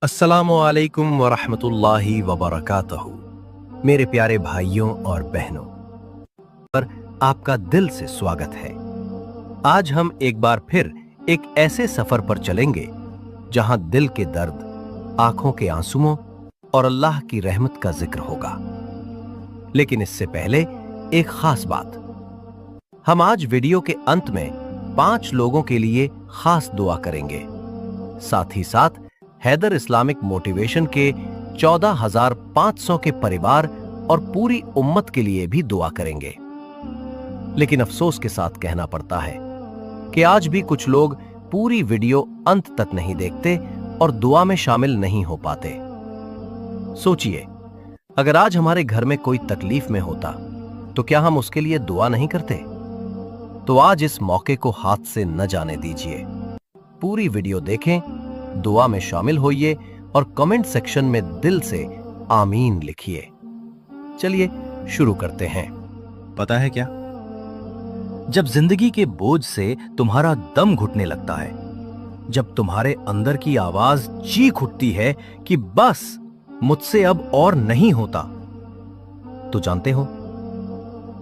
अस्सलामु अलैकुम वरहमतुल्लाहि वबरकातुहू। मेरे प्यारे भाइयों और बहनों पर आपका दिल से स्वागत है। आज हम एक बार फिर एक ऐसे सफर पर चलेंगे जहां दिल के दर्द, आंखों के आंसुओं और अल्लाह की रहमत का जिक्र होगा। लेकिन इससे पहले एक खास बात, हम आज वीडियो के अंत में 5 लोगों के लिए खास दुआ करेंगे। साथ ही साथ हैदर इस्लामिक मोटिवेशन के 14,500 के परिवार और पूरी उम्मत के लिए भी दुआ करेंगे। लेकिन अफसोस के साथ कहना पड़ता है कि आज भी कुछ लोग पूरी वीडियो अंत तक नहीं देखते और दुआ में शामिल नहीं हो पाते। सोचिए, अगर आज हमारे घर में कोई तकलीफ में होता तो क्या हम उसके लिए दुआ नहीं करते? तो आज इस मौके को हाथ से न जाने दीजिए। पूरी वीडियो देखें, दुआ में शामिल होइए और कमेंट सेक्शन में दिल से आमीन लिखिए। चलिए शुरू करते हैं। पता है क्या, जब जिंदगी के बोझ से तुम्हारा दम घुटने लगता है, जब तुम्हारे अंदर की आवाज चीख उठती है कि बस मुझसे अब और नहीं होता, तो जानते हो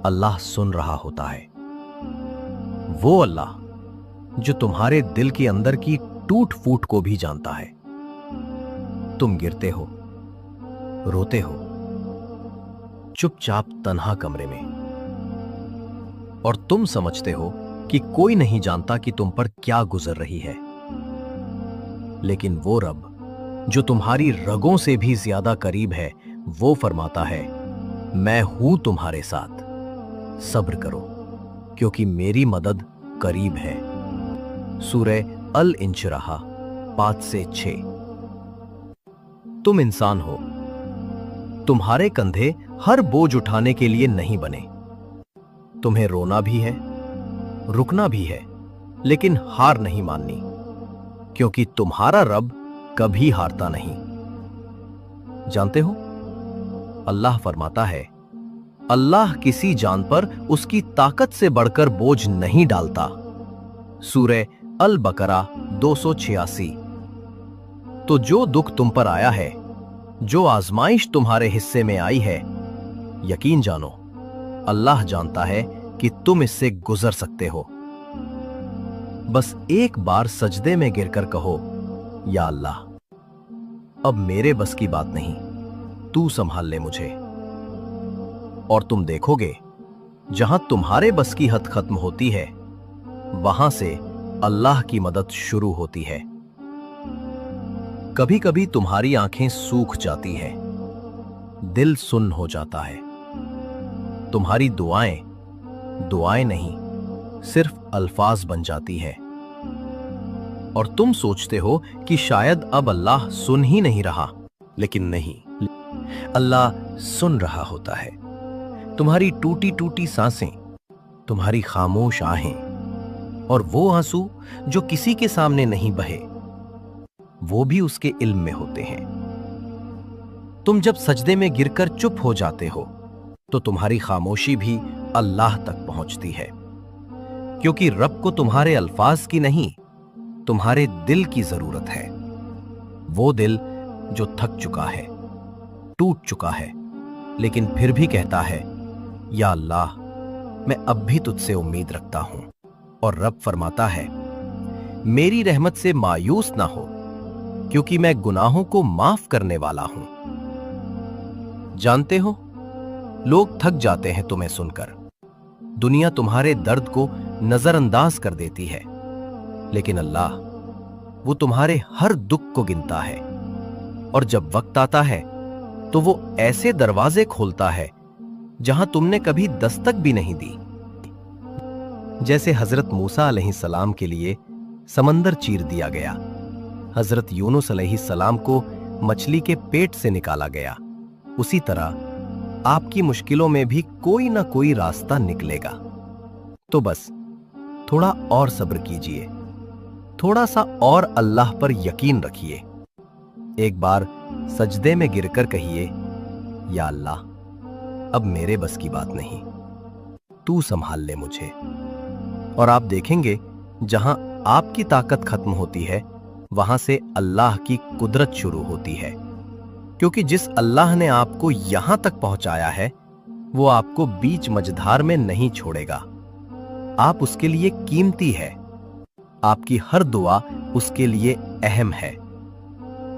अल्लाह सुन रहा होता है। वो अल्लाह जो तुम्हारे दिल के अंदर की टूट फूट को भी जानता है। तुम गिरते हो, रोते हो, चुपचाप तन्हा कमरे में, और तुम समझते हो कि कोई नहीं जानता कि तुम पर क्या गुजर रही है। लेकिन वो रब जो तुम्हारी रगों से भी ज्यादा करीब है, वो फरमाता है, मैं हूं तुम्हारे साथ, सब्र करो क्योंकि मेरी मदद करीब है। सूरह अल इंशिराह 5 से 6। तुम इंसान हो, तुम्हारे कंधे हर बोझ उठाने के लिए नहीं बने। तुम्हें रोना भी है, रुकना भी है, लेकिन हार नहीं माननी, क्योंकि तुम्हारा रब कभी हारता नहीं। जानते हो, अल्लाह फरमाता है, अल्लाह किसी जान पर उसकी ताकत से बढ़कर बोझ नहीं डालता। सूरह अल बकरा 286। तो जो दुख तुम पर आया है, जो आजमाइश तुम्हारे हिस्से में आई है, यकीन जानो अल्लाह जानता है कि तुम इससे गुजर सकते हो। बस एक बार सजदे में गिरकर कहो, या अल्लाह, अब मेरे बस की बात नहीं, तू संभाल ले मुझे। और तुम देखोगे, जहां तुम्हारे बस की हद खत्म होती है, वहां से अल्लाह की मदद शुरू होती है। कभी कभी तुम्हारी आंखें सूख जाती हैं, दिल सुन्न हो जाता है। तुम्हारी दुआएं नहीं, सिर्फ अल्फाज बन जाती है। और तुम सोचते हो कि शायद अब अल्लाह सुन ही नहीं रहा, लेकिन नहीं, अल्लाह सुन रहा होता है। तुम्हारी टूटी टूटी सांसें, तुम्हारी खामोश आहें, और वो आंसू जो किसी के सामने नहीं बहे, वो भी उसके इल्म में होते हैं। तुम जब सजदे में गिरकर चुप हो जाते हो, तो तुम्हारी खामोशी भी अल्लाह तक पहुंचती है, क्योंकि रब को तुम्हारे अल्फाज की नहीं, तुम्हारे दिल की जरूरत है। वो दिल जो थक चुका है, टूट चुका है, लेकिन फिर भी कहता है, या अल्लाह, मैं अब भी तुझसे उम्मीद रखता हूं। और रब फरमाता है, मेरी रहमत से मायूस ना हो, क्योंकि मैं गुनाहों को माफ करने वाला हूं। जानते हो, लोग थक जाते हैं तुम्हें सुनकर। दुनिया तुम्हारे दर्द को नजरअंदाज कर देती है, लेकिन अल्लाह, वो तुम्हारे हर दुख को गिनता है। और जब वक्त आता है, तो वो ऐसे दरवाजे खोलता है जहां तुमने कभी दस्तक भी नहीं दी। जैसे हजरत मूसा अलैहिस्सलाम के लिए समंदर चीर दिया गया, हजरत यूनुस अलैहिस्सलाम को मछली के पेट से निकाला गया, उसी तरह आपकी मुश्किलों में भी कोई ना कोई रास्ता निकलेगा। तो बस थोड़ा और सब्र कीजिए, थोड़ा सा और अल्लाह पर यकीन रखिए। एक बार सजदे में गिरकर कहिए, या अल्लाह, अब मेरे बस की बात नहीं, तू संभाल ले मुझे। और आप देखेंगे, जहां आपकी ताकत खत्म होती है, वहां से अल्लाह की कुदरत शुरू होती है, क्योंकि जिस अल्लाह ने आपको यहां तक पहुंचाया है वो आपको बीच मझधार में नहीं छोड़ेगा। आप उसके लिए कीमती है, आपकी हर दुआ उसके लिए अहम है।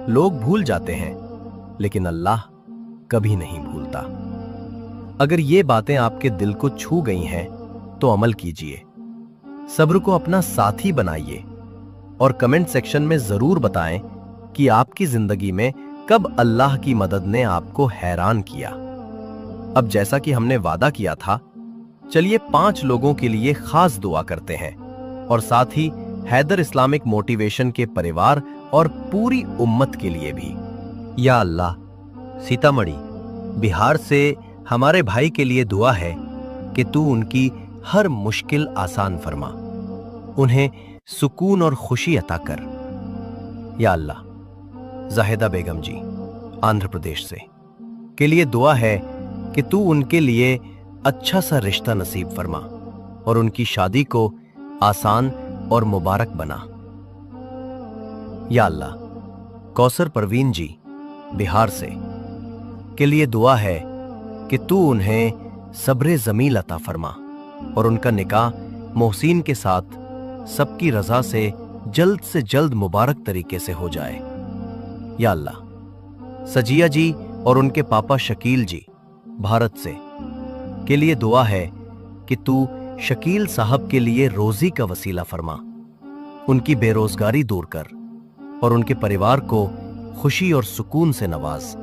लोग भूल जाते हैं लेकिन अल्लाह कभी नहीं भूलता। अगर ये बातें आपके दिल को छू गई हैं तो अमल कीजिए, सब्र को अपना साथी बनाइए और कमेंट सेक्शन में जरूर बताएं कि आपकी जिंदगी में कब अल्लाह की मदद ने आपको हैरान किया। अब जैसा कि हमने वादा किया था, चलिए 5 लोगों के लिए खास दुआ करते हैं और साथ ही हैदर इस्लामिक मोटिवेशन के परिवार और पूरी उम्मत के लिए भी। या अल्लाह, सीतामढ़ी बिहार से हमारे भाई के लिए दुआ है कि तू उनकी हर मुश्किल आसान फरमा, उन्हें सुकून और खुशी अता कर। या अल्लाह, जाहिदा बेगम जी आंध्र प्रदेश से के लिए दुआ है कि तू उनके लिए अच्छा सा रिश्ता नसीब फरमा और उनकी शादी को आसान और मुबारक बना। या अल्लाह, कौसर परवीन जी बिहार से के लिए दुआ है कि तू उन्हें सब्रे जमील अता फरमा और उनका निकाह मोहसिन के साथ सबकी रजा से जल्द मुबारक तरीके से हो जाए। या अल्लाह, सजिया जी और उनके पापा शकील जी भारत से के लिए दुआ है कि तू शकील साहब के लिए रोजी का वसीला फरमा, उनकी बेरोजगारी दूर कर और उनके परिवार को खुशी और सुकून से नवाज।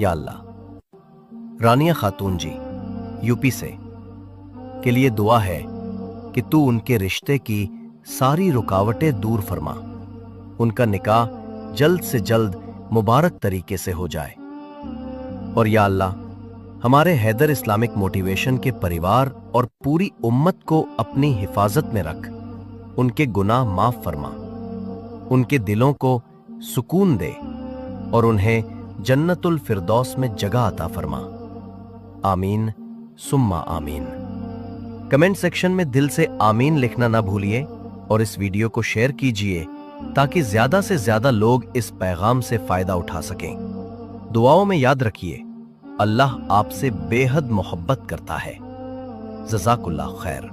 या अल्लाह, रानिया खातून जी यूपी से के लिए दुआ है कि तू उनके रिश्ते की सारी रुकावटें दूर फरमा, उनका निकाह जल्द से जल्द मुबारक तरीके से हो जाए। और या अल्लाह, हमारे हैदर इस्लामिक मोटिवेशन के परिवार और पूरी उम्मत को अपनी हिफाजत में रख, उनके गुनाह माफ फरमा, उनके दिलों को सुकून दे और उन्हें जन्नतुल फिरदौस में जगह अता फरमा। आमीन सुम्मा आमीन। कमेंट सेक्शन में दिल से आमीन लिखना ना भूलिए और इस वीडियो को शेयर कीजिए ताकि ज्यादा से ज्यादा लोग इस पैगाम से फायदा उठा सकें। दुआओं में याद रखिए, अल्लाह आपसे बेहद मोहब्बत करता है। जज़ाकुल्लाह खैर।